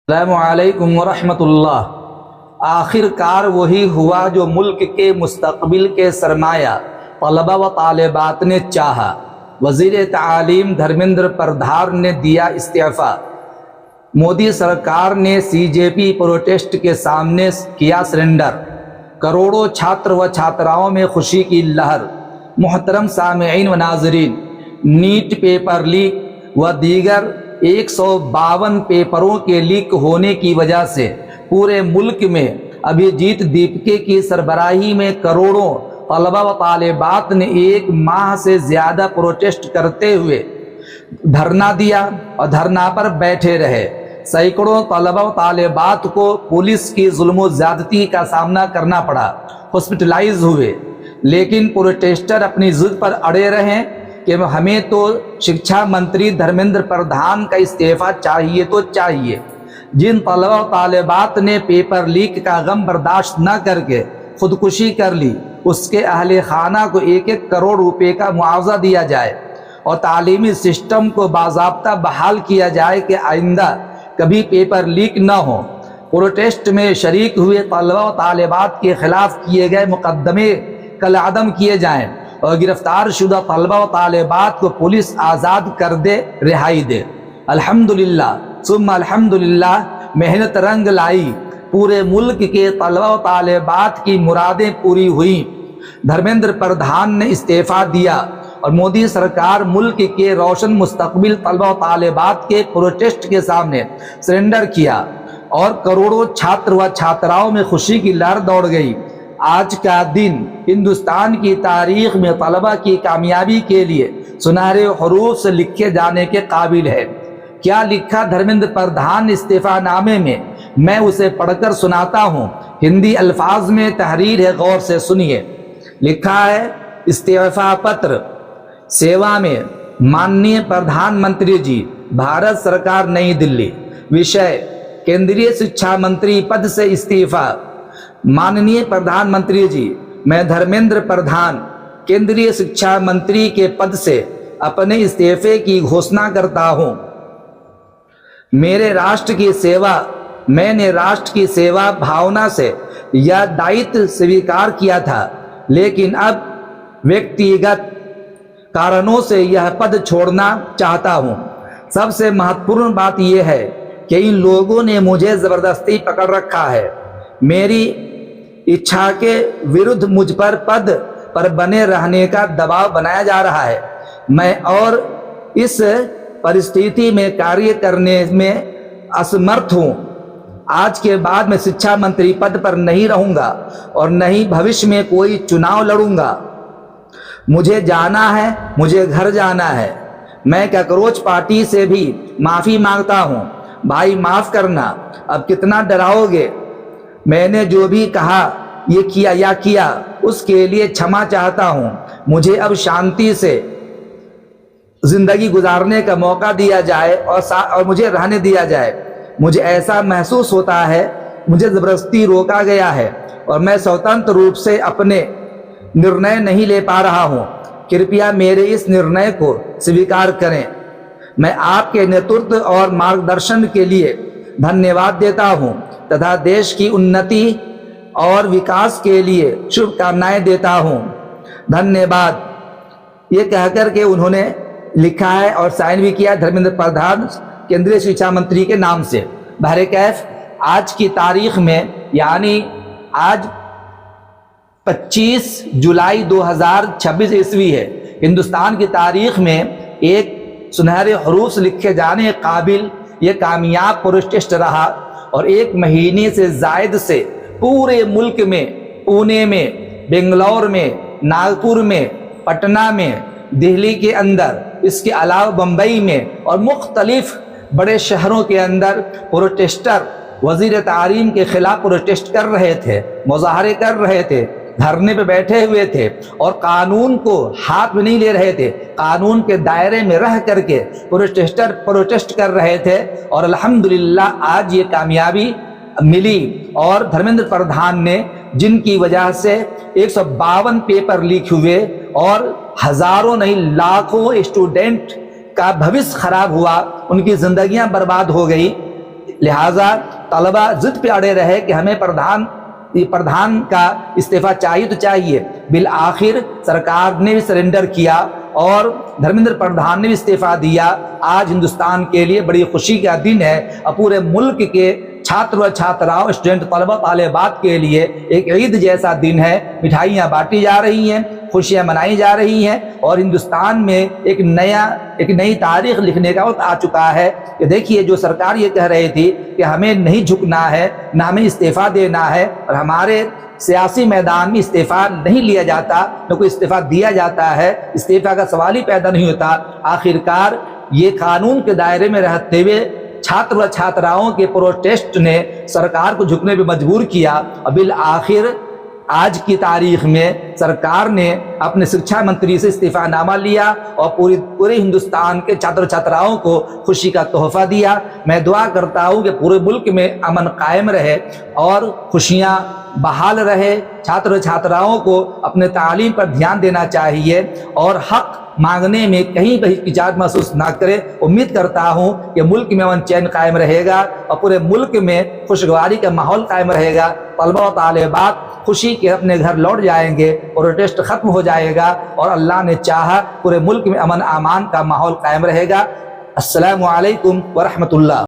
अस्सलामुअलैकुम वरहमतुल्लाह। आखिरकार वही हुआ जो मुल्क के मुस्तकबिल के सरमाया तलबा व तालिबात ने चाहा। वज़ीर तालीम धर्मेंद्र प्रधान ने दिया इस्तीफ़ा। मोदी सरकार ने CJP प्रोटेस्ट के सामने किया सरेंडर। करोड़ों छात्र व छात्राओं में खुशी की लहर। मोहतरम सामीईन व नाज़रीन, नीट पेपर लीक व दीगर 152 पेपरों के लीक होने की वजह से पूरे मुल्क में अभिजीत दीपके की सरबराही में करोड़ों तलबा व तालिबात ने 1 माह से ज़्यादा प्रोटेस्ट करते हुए धरना दिया और धरना पर बैठे रहे। सैकड़ों तलबा व तालिबात को पुलिस की जुल्म ज़्यादती का सामना करना पड़ा, हॉस्पिटलाइज हुए, लेकिन प्रोटेस्टर अपनी जिद पर अड़े रहे कि हमें तो शिक्षा मंत्री धर्मेंद्र प्रधान का इस्तीफ़ा चाहिए तो चाहिए। जिन तलबा व तालिबात ने पेपर लीक का गम बर्दाश्त न करके खुदकुशी कर ली, उसके अहले खाना को 1-1 करोड़ रुपए का मुआवजा दिया जाए और तालीमी सिस्टम को बाज़ाब्ता बहाल किया जाए कि आइंदा कभी पेपर लीक न हो। प्रोटेस्ट में शरीक हुए तलबा व तालिबात के खिलाफ किए गए मुकदमे कलअदम किए जाएँ और गिरफ्तार शुदा तलबा व तालिबात को पुलिस आज़ाद कर दे, रिहाई दे। अल्हम्दुलिल्लाह सुम्मा अल्हम्दुलिल्लाह, मेहनत रंग लाई। पूरे मुल्क के तलबा व तालिबात की मुरादें पूरी हुई। धर्मेंद्र प्रधान ने इस्तीफ़ा दिया और मोदी सरकार मुल्क के रोशन मुस्तकबिल तलबा व तालिबात के प्रोटेस्ट के सामने सरेंडर किया और करोड़ों छात्र व छात्राओं में खुशी की लहर दौड़ गई। आज का दिन हिंदुस्तान की तारीख में तलबा की कामयाबी के लिए सुनहरे हरूफ से लिखे जाने के काबिल है। क्या लिखा धर्मेंद्र प्रधान इस्तीफ़ानामे में, मैं उसे पढ़कर सुनाता हूँ। हिंदी अल्फाज में तहरीर है, गौर से सुनिए। लिखा है, इस्तीफ़ा पत्र। सेवा में माननीय प्रधानमंत्री जी, भारत सरकार, नई दिल्ली। विषय, केंद्रीय शिक्षा मंत्री पद से इस्तीफ़ा। माननीय प्रधानमंत्री जी, मैं धर्मेंद्र प्रधान केंद्रीय शिक्षा मंत्री के पद से अपने इस्तीफे की घोषणा करता हूं। मैंने राष्ट्र की सेवा भावना से यह दायित्व स्वीकार किया था, लेकिन अब व्यक्तिगत कारणों से यह पद छोड़ना चाहता हूं। सबसे महत्वपूर्ण बात यह है कि इन लोगों ने मुझे जबरदस्ती पकड़ रखा है। मेरी इच्छा के विरुद्ध मुझ पर पद पर बने रहने का दबाव बनाया जा रहा है। मैं और इस परिस्थिति में कार्य करने में असमर्थ हूँ। आज के बाद मैं शिक्षा मंत्री पद पर नहीं रहूँगा और न ही भविष्य में कोई चुनाव लड़ूंगा। मुझे जाना है, मुझे घर जाना है। मैं कॉकरोच पार्टी से भी माफ़ी मांगता हूँ। भाई माफ़ करना, अब कितना डराओगे। मैंने जो भी कहा, ये किया या किया, उसके लिए क्षमा चाहता हूँ। मुझे अब शांति से जिंदगी गुजारने का मौका दिया जाए और मुझे रहने दिया जाए। मुझे ऐसा महसूस होता है मुझे ज़बरदस्ती रोका गया है और मैं स्वतंत्र रूप से अपने निर्णय नहीं ले पा रहा हूँ। कृपया मेरे इस निर्णय को स्वीकार करें। मैं आपके नेतृत्व और मार्गदर्शन के लिए धन्यवाद देता हूँ तथा देश की उन्नति और विकास के लिए शुभकामनाएं देता हूँ। धन्यवाद। ये कहकर के उन्होंने लिखा है और साइन भी किया धर्मेंद्र प्रधान केंद्रीय शिक्षा मंत्री के नाम से। बहरे कैफ, आज की तारीख में, यानी आज 25 जुलाई 2026 ईस्वी है, हिंदुस्तान की तारीख में एक सुनहरे हरूफ से लिखे जाने काबिल ये कामयाब प्रोटेस्ट रहा और 1 महीने से जायद से पूरे मुल्क में, पुणे में, बेंगलोर में, नागपुर में, पटना में, दिल्ली के अंदर, इसके अलावा बम्बई में और मुख्तलिफ बड़े शहरों के अंदर प्रोटेस्टर वज़ीर तालीम के खिलाफ प्रोटेस्ट कर रहे थे, मुजाहरे कर रहे थे, धरने पे बैठे हुए थे और कानून को हाथ में नहीं ले रहे थे। कानून के दायरे में रह करके प्रोटेस्टर प्रोटेस्ट कर रहे थे और अल्हम्दुलिल्लाह आज ये कामयाबी मिली। और धर्मेंद्र प्रधान ने, जिनकी वजह से 152 पेपर लीक हुए और हजारों नहीं लाखों स्टूडेंट का भविष्य खराब हुआ, उनकी जिंदगियां बर्बाद हो गई, लिहाजा तलबा जिद पे अड़े रहे कि हमें प्रधान का इस्तीफा चाहिए तो चाहिए। बिल आखिर सरकार ने भी सरेंडर किया और धर्मेंद्र प्रधान ने भी इस्तीफा दिया। आज हिंदुस्तान के लिए बड़ी खुशी का दिन है और पूरे मुल्क के छात्र व छात्राओं, स्टूडेंट, तलबा, तालिबात के लिए एक ईद जैसा दिन है। मिठाइयाँ बांटी जा रही हैं, खुशियाँ मनाई जा रही हैं और हिंदुस्तान में एक नई तारीख लिखने का वक्त आ चुका है कि देखिए, जो सरकार ये कह रही थी कि हमें नहीं झुकना है, ना हमें इस्तीफा देना है, और हमारे सियासी मैदान में इस्तीफा नहीं लिया जाता, न कोई इस्तीफा दिया जाता है, इस्तीफा का सवाल ही पैदा नहीं होता। आखिरकार ये कानून के दायरे में रहते हुए छात्र व छात्राओं के प्रोटेस्ट ने सरकार को झुकने पर मजबूर किया। और बिल आखिर आज की तारीख में सरकार ने अपने शिक्षा मंत्री से इस्तीफानामा लिया और पूरे हिंदुस्तान के छात्र छात्राओं को खुशी का तोहफा दिया। मैं दुआ करता हूँ कि पूरे मुल्क में अमन कायम रहे और खुशियाँ बहाल रहे। छात्र छात्राओं को अपने तालीम पर ध्यान देना चाहिए और हक मांगने में कहीं भी हिचकिचाहट महसूस ना करे। उम्मीद करता हूँ कि मुल्क में अमन चैन कायम रहेगा और पूरे मुल्क में खुशगवारी का माहौल कायम रहेगा। तलबा और तालिबात खुशी के अपने घर लौट जाएंगे, प्रोटेस्ट खत्म हो जाएगा और अल्लाह ने चाहा पूरे मुल्क में अमन अमान का माहौल कायम रहेगा। अस्सलामु अलैकुम व रहमतुल्लाह।